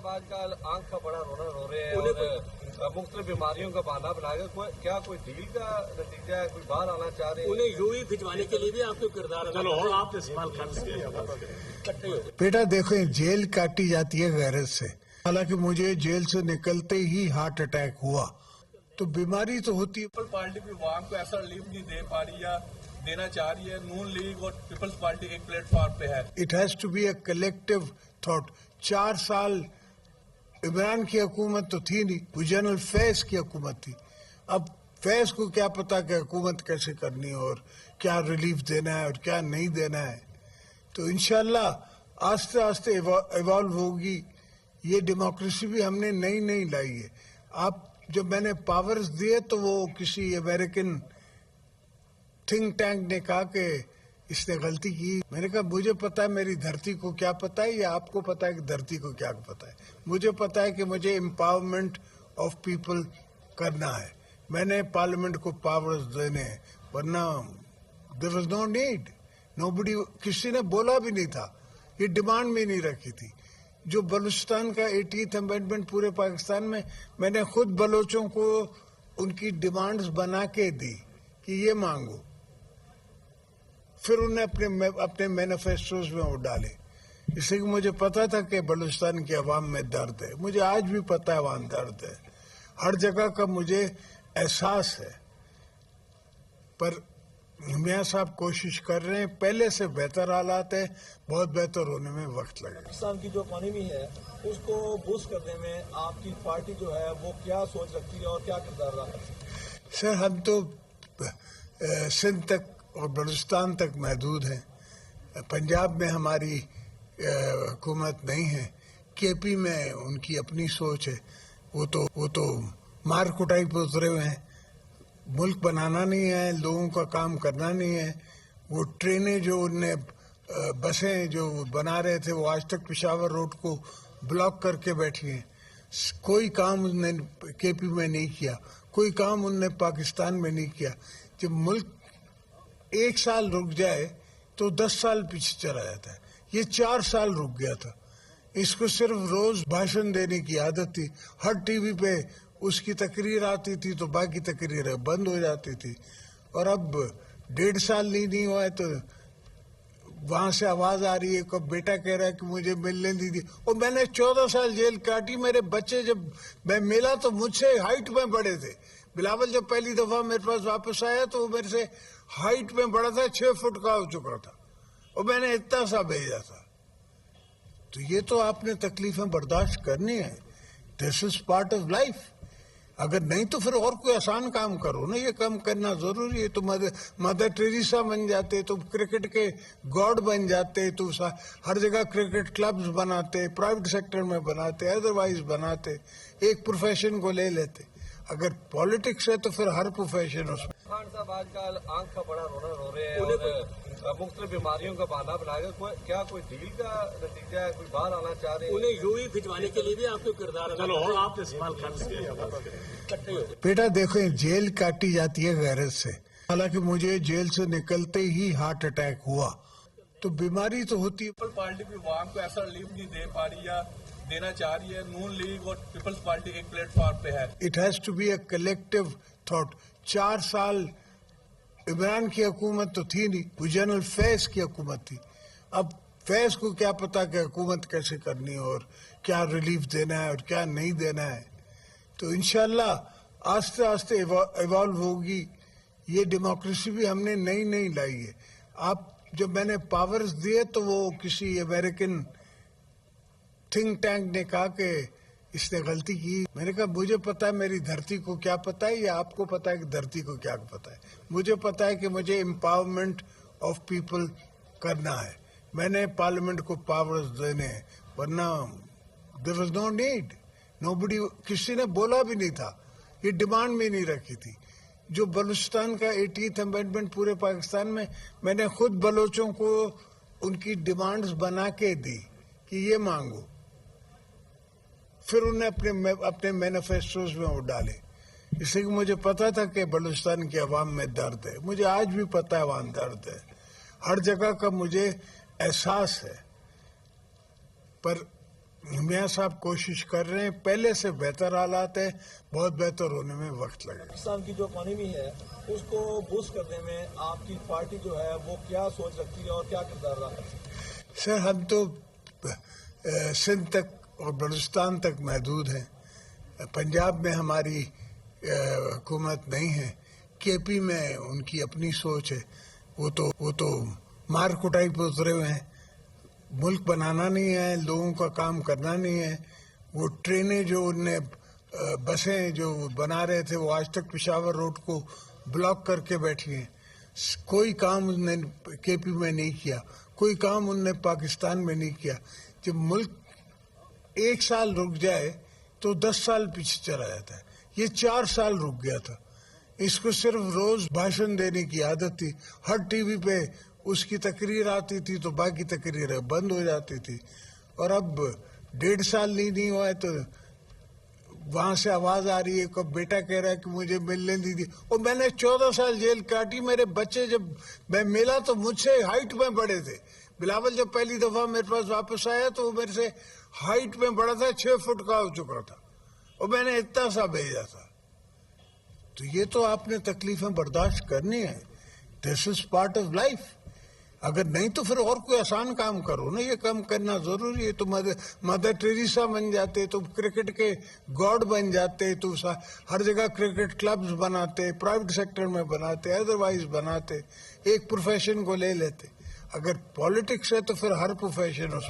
साहब आजकल आंख का बड़ा रोना रो रहे हैं और मुख्तलिफ बीमारियों का बहाना बनाकर क्या कोई डील का नतीजा है, कोई बाहर आना चाह रहे हैं? उन्हें यूं ही भिजवाने के लिए भी आपको किरदार आप इस्तेमाल कर सकते हैं। बेटा देखो, जेल काटी जाती है गैरत से। हालांकि मुझे जेल से निकलते ही हार्ट अटैक हुआ, तो बीमारी तो होती है। पीपल पार्टी भी आवाम को ऐसा रिलीफ नहीं दे पा रही या देना चाह रही है। नून लीग और पीपल्स पार्टी एक प्लेटफॉर्म पे है। It has to be a collective thought. 4 साल इमरान की हुकूमत तो थी नहीं, वो जनरल फैज की हुकूमत थी। अब फैज को क्या पता कि हुकूमत कैसे करनी है और क्या रिलीफ देना है और क्या नहीं देना है। तो इंशाल्लाह आस्ते आस्ते इवॉल्व होगी। ये डेमोक्रेसी भी हमने नई लाई है। आप जब मैंने पावर्स दिए तो वो किसी अमेरिकन थिंक टैंक ने कहा कि इसने गलती की। मैंने कहा मुझे पता है मेरी धरती को क्या पता है, या आपको पता है कि धरती को क्या पता है। मुझे पता है कि मुझे एम्पावरमेंट ऑफ पीपल करना है। मैंने पार्लियामेंट को पावर्स देने हैं, वरना there was no need. Nobody, किसी ने बोला भी नहीं था, ये डिमांड में नहीं रखी थी। जो बलूचिस्तान का 80th अमेंडमेंट पूरे पाकिस्तान में, मैंने खुद बलोचों को उनकी डिमांड्स बना के दी कि ये मांगो, फिर उन्हें अपने मैनिफेस्टोज में वो डाले। इसलिए कि मुझे पता था कि बलूचिस्तान की आवाम में दर्द है। मुझे आज भी पता है वहाँ दर्द है, हर जगह का मुझे एहसास है। पर मियाँ साहब कोशिश कर रहे हैं, पहले से बेहतर हालात है, बहुत बेहतर होने में वक्त लगेगा। पाकिस्तान की जो इकॉनमी है उसको बूस्ट करने में आपकी पार्टी जो है वो क्या सोच रखती है और क्या किरदार अदा करती है? सर, हम तो सिंध तक और बलूचिस्तान तक महदूद हैं। पंजाब में हमारी हुकूमत नहीं है। केपी में उनकी अपनी सोच है। वो तो मार कुटाई पे उतरे हुए हैं। मुल्क बनाना नहीं है, लोगों का काम करना नहीं है। वो ट्रेनें जो उनने बसें जो बना रहे थे, वो आज तक पेशावर रोड को ब्लॉक करके बैठी हैं। कोई काम उनने केपी में नहीं किया, कोई काम उनने पाकिस्तान में नहीं किया। जब मुल्क 1 साल रुक जाए तो 10 साल पीछे चला जाता है। ये 4 साल रुक गया था। इसको सिर्फ रोज भाषण देने की आदत थी। हर टीवी पे उसकी तकरीर आती थी तो बाकी तकरीरें बंद हो जाती थी। और अब 1.5 साल नहीं हुआ है तो वहां से आवाज आ रही है, कब बेटा कह रहा है कि मुझे मिलने दी थी। और मैंने 14 साल जेल काटी। मेरे बच्चे जब मैं मिला तो मुझसे हाइट में बड़े थे। बिलावल जब पहली दफा मेरे पास वापस आया तो वो मेरे से हाइट में बड़ा था, 6 फुट का हो चुका था, और मैंने इतना सा भेजा था। तो ये तो आपने तकलीफें बर्दाश्त करनी है। This is part of life. अगर नहीं तो फिर और कोई आसान काम करो ना। ये काम करना जरूरी है। तो मदर टेरेसा बन जाते, तो क्रिकेट के गॉड बन जाते, तो हर जगह क्रिकेट क्लब्स बनाते, प्राइवेट सेक्टर में बनाते, अदरवाइज बनाते, एक प्रोफेशन को ले लेते। अगर पॉलिटिक्स है तो फिर हर प्रोफेशन उसमें। खान साहब आजकल आंख का बड़ा रोना रो रहे हैं और मुख्तलिफ बीमारियों का बहाना बनाकर क्या कोई डील का नतीजा है, कोई बाहर आना चाह रहे हैं? उन्हें यूं ही भिजवाने के लिए भी आपको किरदार आप इस्तेमाल कर सकते हैं। बेटा देखो, जेल काटी जाती है गैरत से। हालांकि मुझे जेल से निकलते ही हार्ट अटैक हुआ, तो बीमारी तो होती है। पीपल पार्टी भी आवाम को ऐसा रिलीफ नहीं दे पा रही या देना चाह रही है। नून लीग और पीपल्स पार्टी एक प्लेटफॉर्म पे है। It has to be a collective thought. 4 साल इमरान की हुकूमत तो थी नहीं, वो जनरल फैज की हुकूमत थी। अब फैज को क्या पता कि हुकूमत कैसे करनी है और क्या रिलीफ देना है और क्या नहीं देना है। तो इंशाल्लाह आस्ते आस्ते इवॉल्व होगी। ये डेमोक्रेसी भी हमने नई लाई है। आप जब मैंने पावर्स दिए तो वो किसी अमेरिकन थिंक टैंक ने कहा कि इसने गलती की। मैंने कहा मुझे पता है मेरी धरती को क्या पता है, या आपको पता है कि धरती को क्या पता है। मुझे पता है कि मुझे एम्पावरमेंट ऑफ पीपल करना है। मैंने पार्लियामेंट को पावर्स देने हैं, वरना there was no need. Nobody, किसी ने बोला भी नहीं था, ये डिमांड में नहीं रखी थी। जो बलूचिस्तान का 80th अमेंडमेंट पूरे पाकिस्तान में, मैंने खुद बलोचों को उनकी डिमांड्स बना के दी कि ये मांगो, फिर उन्हें अपने मैनिफेस्टोज में वो डाले। इसलिए कि मुझे पता था कि बलूचिस्तान की आवाम में दर्द है। मुझे आज भी पता है वहाँ दर्द है, हर जगह का मुझे एहसास है। पर میاں صاحب کوشش کر رہے ہیں, پہلے سے بہتر حالات ہیں, بہت بہتر ہونے میں وقت لگے. پاکستان کی جو اکانومی ہے اس کو بوسٹ کرنے میں آپ کی پارٹی جو ہے وہ کیا سوچ رکھتی ہے اور کیا کردار ادا کرتی ہے؟ سر, ہم تو سندھ تک اور بلوچستان تک محدود ہیں. پنجاب میں ہماری حکومت نہیں ہے. کے پی میں ان کی اپنی سوچ ہے. وہ تو مار کٹائی پہ اترے ہوئے ہیں. ملک بنانا نہیں ہے, لوگوں کا کام کرنا نہیں ہے. وہ ٹرینیں جو ان نے بسیں جو بنا رہے تھے وہ آج تک پشاور روڈ کو بلاک کر کے بیٹھی ہیں. کوئی کام ان نے کے پی میں نہیں کیا, کوئی کام ان نے پاکستان میں نہیں کیا. جب ملک 1 سال رک جائے تو 10 سال پیچھے چلا جاتا ہے. یہ 4 سال رک گیا تھا. اس کو صرف روز بھاشن دینے کی عادت تھی. ہر ٹی وی پہ اس کی تقریر آتی تھی تو باقی تقریریں بند ہو جاتی تھی. اور اب 1.5 سال نہیں ہوا ہے تو وہاں سے آواز آ رہی ہے کہ بیٹا کہہ رہا ہے کہ مجھے ملنے دی. اور میں نے 14 سال جیل کاٹی. میرے بچے جب میں ملا تو مجھ سے ہائٹ میں بڑے تھے. بلاول جب پہلی دفعہ میرے پاس واپس آیا تو وہ میرے سے ہائٹ میں بڑا تھا, 6 فٹ کا ہو چکا تھا, اور میں نے اتنا سا بھیجا تھا. تو یہ تو آپ نے تکلیفیں برداشت کرنی ہے. دس از پارٹ آف لائف. اگر نہیں تو پھر اور کوئی آسان کام کرو نا. یہ کام کرنا ضروری ہے. تو مدر ٹریسا بن جاتے, تو کرکٹ کے گاڈ بن جاتے, تو ہر جگہ کرکٹ کلبز بناتے, پرائیویٹ سیکٹر میں بناتے, ادروائز بناتے, ایک پروفیشن کو لے لیتے. اگر پالیٹکس ہے تو پھر ہر پروفیشن اس